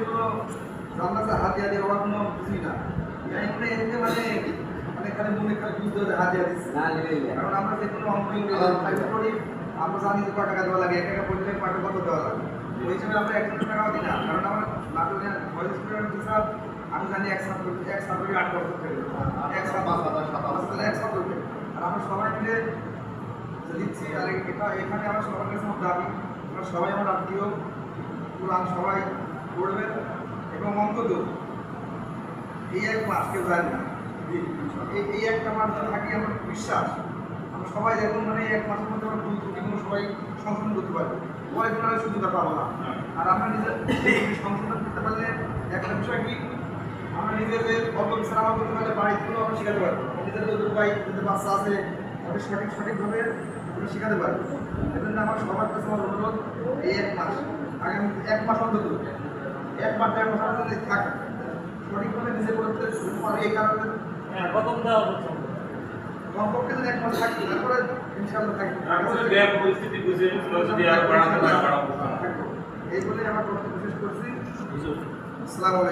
কোনো জান্নাতে হাতিয়া দিয়ে বাবা কোনো কিছুই না এমনি এমনি মানে খালি মনে খালি বুঝতে হবে হাতিয়া দিচ্ছে কারণ আমরা যে কোনো অঙ্ক ফাইভ করি আমরা জানি যে কত টাকা দেওয়া লাগে এক টাকা পড়লে কত কত দেওয়া লাগে ওই হিসেবে আমরা 100 টাকাও দিই না কারণ আমার নাটকের ভয়েস স্টুডেন্ট হিসাব আমি জানি এক ছাত্রকে 8 বছর থেকে এক ছাত্র আর আমরা সবাই মিলে দিচ্ছি আর এখানে আমার সবার কাছে আমার দাবি আমরা সবাই আমার আত্মীয় কোরআন সবাই পড়বেন এবং অন্তত এই এক মাস কেউ যায় না এই একটা মাস থাকি আমার বিশ্বাস আমরা সবাই যেমন মানে এক মাসের মধ্যে আমরা ভুল ত্রুটি কোনো সবাই সংশোধন করতে পারবো পরে কোনো সুবিধা পাবো না আর আমরা নিজের সংশোধন করতে পারলে একটা বিষয় কি আমরা নিজেদের অল্প বিচার আমার করতে পারলে বাড়িতেও আমরা শেখাতে পারবো নিজেদের যে উপায় যাদের বাচ্চা আছে তাদের সঠিকভাবে শেখাতে পারবো এজন্য আমার সবার কাছে আমার অনুরোধ এই এক মাস আগামী এক মাস অন্তত এক মাস 1.5 মাস যদি থাকে সঠিকভাবে নিজে করতে পারে এই কারণে প্রথম দেওয়া হচ্ছে কমপক্ষে যদি এক মাস থাকবে তারপরে ইনশাআল্লাহ থাকবে পরিস্থিতি বুঝে যদি আর বাড়াতে পারে এই বলে আমার বক্তব্য শেষ করছি আসসালামু আলাইকুম।